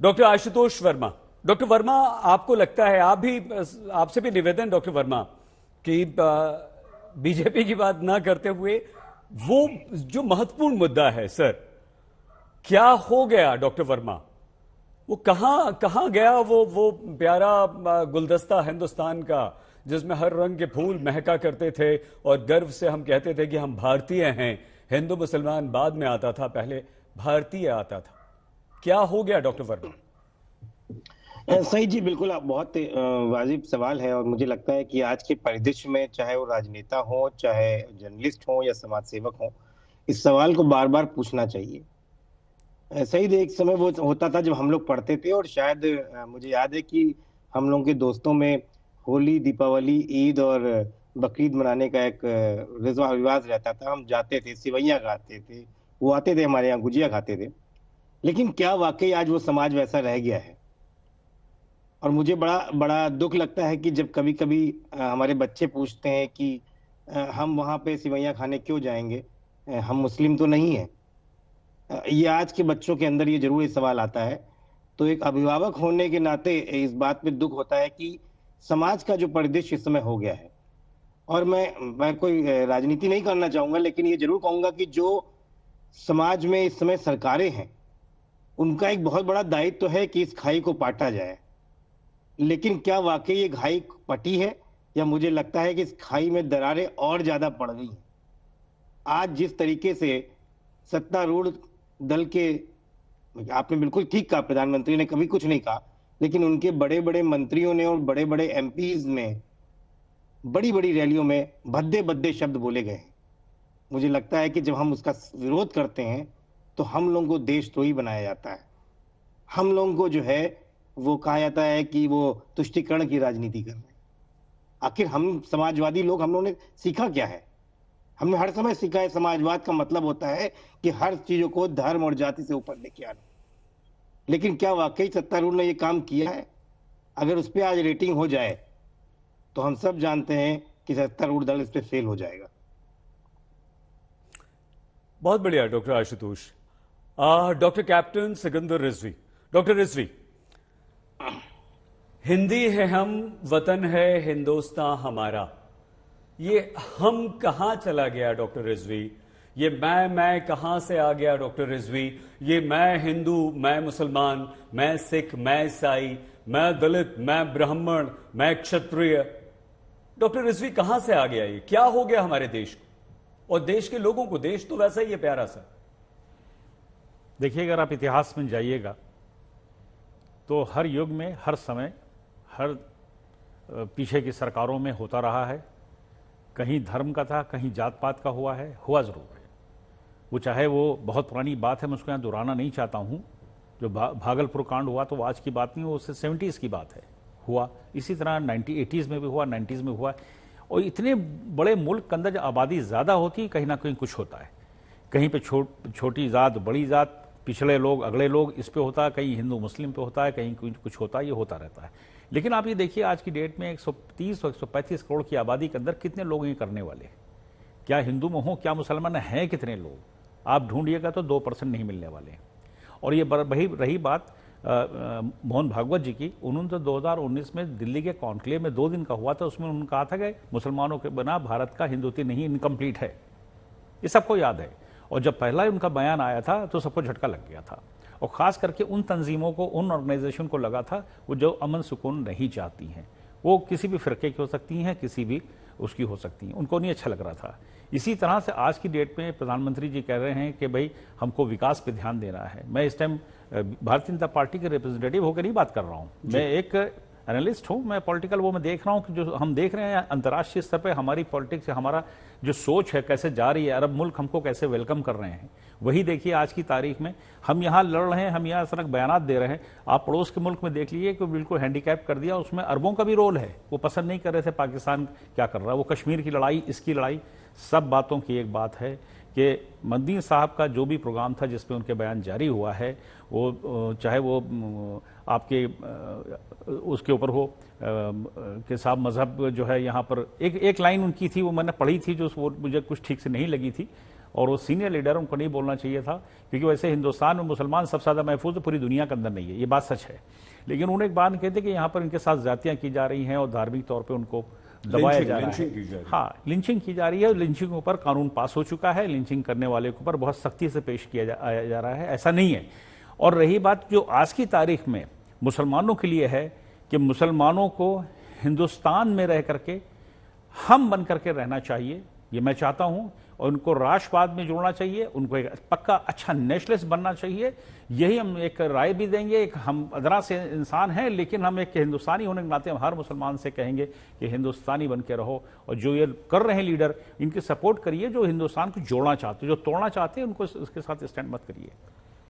Doctor Ashutosh Verma. Doctor Verma, आपको लगता है, आपसे भी निवेदन डॉक्टर वर्मा, कि बीजेपी की बात ना करते हुए वो जो महत्वपूर्ण मुद्दा है सर, क्या हो गया डॉक्टर वर्मा? वो कहां गया वो प्यारा गुलदस्ता हिंदुस्तान का, जिसमें हर रंग के फूल महका करते थे और गर्व से हम कहते थे कि हम भारतीय हैं। हिंदू मुसलमान बाद में आता था, पहले भारतीय आता था। क्या हो गया डॉक्टर वर्मा? सही जी, बिल्कुल। आप बहुत वाजिब सवाल है और मुझे लगता है कि आज के परिदृश्य में, चाहे वो राजनेता हो, चाहे जर्नलिस्ट हो या समाज सेवक हो, इस सवाल को बार बार पूछना चाहिए। सही, एक समय वो होता था जब हम लोग पढ़ते थे और शायद मुझे याद है कि हम लोगों के दोस्तों में होली, दीपावली, ईद और बकरीद मनाने का एक रिवाज रहता था। हम जाते थे, सिवैयां खाते थे, वो आते थे हमारे यहाँ, गुजिया खाते थे। लेकिन क्या वाकई आज वो समाज वैसा रह गया है? और मुझे बड़ा बड़ा दुख लगता है कि जब कभी कभी हमारे बच्चे पूछते हैं कि हम वहाँ पे सिवैयां खाने क्यों जाएंगे, हम मुस्लिम तो नहीं है। ये आज के बच्चों के अंदर ये जरूर ये सवाल आता है। तो एक अभिभावक होने के नाते इस बात पे दुख होता है कि समाज का जो परिदृश्य इस समय हो गया है। और मैं कोई राजनीति नहीं करना चाहूंगा, लेकिन ये जरूर कहूंगा कि जो समाज में इस समय सरकारें हैं, उनका एक बहुत बड़ा दायित्व है कि इस खाई को पाटा जाए। लेकिन क्या वाकई ये खाई पटी है, या मुझे लगता है कि इस खाई में दरारें और ज्यादा पड़ गई हैं। आज जिस तरीके से सत्तारूढ़ दल के, आपने बिल्कुल ठीक कहा, प्रधानमंत्री ने कभी कुछ नहीं कहा, लेकिन उनके बड़े बड़े मंत्रियों ने और बड़े बड़े एमपीज ने बड़ी बड़ी रैलियों में भद्दे भद्दे शब्द बोले गए हैं। मुझे लगता है कि जब हम उसका विरोध करते हैं तो हम लोगों को देशद्रोही बनाया जाता है। हम लोगों को जो है वो कहा जाता है कि वो तुष्टीकरण की राजनीति कर रहे हैं। आखिर हम समाजवादी लोग, हम लोगों ने सीखा क्या है? हमने हर समय सीखा है समाजवाद का मतलब होता है कि हर चीजों को धर्म और जाति से ऊपर लेके आना। लेकिन क्या वाकई सत्तारूढ़ ने ये काम किया है? अगर उस पर आज रेटिंग हो जाए तो हम सब जानते हैं कि सत्तारूढ़ दल इस पे फेल हो जाएगा। बहुत बढ़िया doctor Ashutosh. Doctor captain Sikandar Rizvi. Doctor Rizvi, Hindi है हम, वतन है हिंदुस्तान हमारा, ये हम कहां चला गया डॉक्टर रिजवी? ये मैं कहां से आ गया डॉक्टर रिजवी? ये मैं हिंदू, मैं मुसलमान, मैं सिख, मैं ईसाई, मैं दलित, मैं ब्राह्मण, मैं क्षत्रिय, डॉक्टर रिजवी कहां से आ गया? ये क्या हो गया हमारे देश को और देश के लोगों को? देश तो वैसा ही है प्यारा सा। देखिए, अगर आप इतिहास में जाइएगा तो हर युग में, हर समय, हर पीछे की सरकारों में होता रहा है। कहीं धर्म का था, कहीं जात पात का हुआ है, हुआ जरूर है। वो चाहे वो बहुत पुरानी बात है, मैं उसको यहाँ दोहराना नहीं चाहता हूँ। जो भागलपुर कांड हुआ तो वो आज की बात नहीं, वो उससे 70s की बात है, हुआ। इसी तरह 80s में भी हुआ, 90s में हुआ। और इतने बड़े मुल्क के अंदर आबादी ज़्यादा होती, कहीं ना कहीं कुछ होता है। कहीं पे छोटी ज़ात, बड़ी ज़ात, पिछड़े लोग, अगले लोग, इस पे होता है। कहीं हिंदू मुस्लिम पे होता है, कहीं कुछ होता है, ये होता रहता है। लेकिन आप ये देखिए, आज की डेट में 130 और 135 करोड़ की आबादी के अंदर कितने लोग ये करने वाले हैं? क्या हिंदू में हो, क्या मुसलमान हैं, कितने लोग? आप ढूंढिएगा तो 2% नहीं मिलने वाले हैं। और ये वही रही बात मोहन भागवत जी की। उन्होंने तो 2019 में दिल्ली के कॉन्क्लेव में 2 दिन का हुआ था, उसमें उन्होंने कहा था कि मुसलमानों के बिना भारत का हिंदुत्व नहीं, इनकम्प्लीट है। ये सबको याद है। और जब पहला उनका बयान आया था तो सबको झटका लग गया था। और खास करके उन तंजीमों को, उन ऑर्गेनाइजेशन को लगा था वो जो अमन सुकून नहीं चाहती हैं। वो किसी भी फिरके की हो सकती हैं, किसी भी उसकी हो सकती हैं, उनको नहीं अच्छा लग रहा था। इसी तरह से आज की डेट में प्रधानमंत्री जी कह रहे हैं कि भाई हमको विकास पे ध्यान देना है। मैं इस टाइम भारतीय जनता पार्टी के रिप्रेजेंटेटिव होकर नहीं बात कर रहा हूँ, मैं एक एनालिस्ट हूँ। मैं पॉलिटिकल वो मैं देख रहा हूँ कि जो हम देख रहे हैं अंतर्राष्ट्रीय स्तर पे हमारी पॉलिटिक्स, हमारा जो सोच है कैसे जा रही है, अरब मुल्क हमको कैसे वेलकम कर रहे हैं। वही देखिए आज की तारीख में हम यहाँ लड़ रहे हैं, हम यहाँ इस तरह बयान दे रहे हैं। आप पड़ोस के मुल्क में देख लीजिए कि बिल्कुल हैंडीकैप कर दिया, उसमें अरबों का भी रोल है। वो पसंद नहीं कर रहे थे पाकिस्तान क्या कर रहा है, वो कश्मीर की लड़ाई, इसकी लड़ाई। सब बातों की एक बात है कि मदनी साहब का जो भी प्रोग्राम था जिसपे उनके बयान जारी हुआ है, वो चाहे वो आपके उसके ऊपर हो कि साहब मजहब जो है यहाँ पर, एक लाइन उनकी थी वो मैंने पढ़ी थी, जो वो मुझे कुछ ठीक से नहीं लगी थी। और वो सीनियर लीडर, उनको नहीं बोलना चाहिए था, क्योंकि वैसे हिंदुस्तान में मुसलमान सबसे ज़्यादा महफूज तो पूरी दुनिया के अंदर नहीं है, ये बात सच है। लेकिन उन्होंने एक बात कहते कि यहाँ पर इनके साथ ज्यादतियाँ की जा रही हैं और धार्मिक तौर पर उनको दबाया जा रहा है। हाँ, लिंचिंग की जा रही है और लिंचिंग के ऊपर कानून पास हो चुका है। लिंचिंग करने वाले के ऊपर बहुत सख्ती से पेश किया जा रहा है, ऐसा नहीं है। और रही बात जो आज की तारीख में मुसलमानों के लिए है कि मुसलमानों को हिंदुस्तान में रह करके हम बन करके रहना चाहिए, ये मैं चाहता हूं, और उनको राष्ट्रवाद में जोड़ना चाहिए, उनको एक पक्का अच्छा नेशनलिस्ट बनना चाहिए। यही हम एक राय भी देंगे। एक हम अदरा से इंसान हैं, लेकिन हम एक हिंदुस्तानी होने के नाते हम हर मुसलमान से कहेंगे कि हिंदुस्तानी बन के रहो, और जो ये कर रहे हैं लीडर, इनकी सपोर्ट करिए। जो हिंदुस्तान को जोड़ना चाहते, जो तोड़ना चाहते हैं, उनको इसके साथ स्टैंड मत करिए।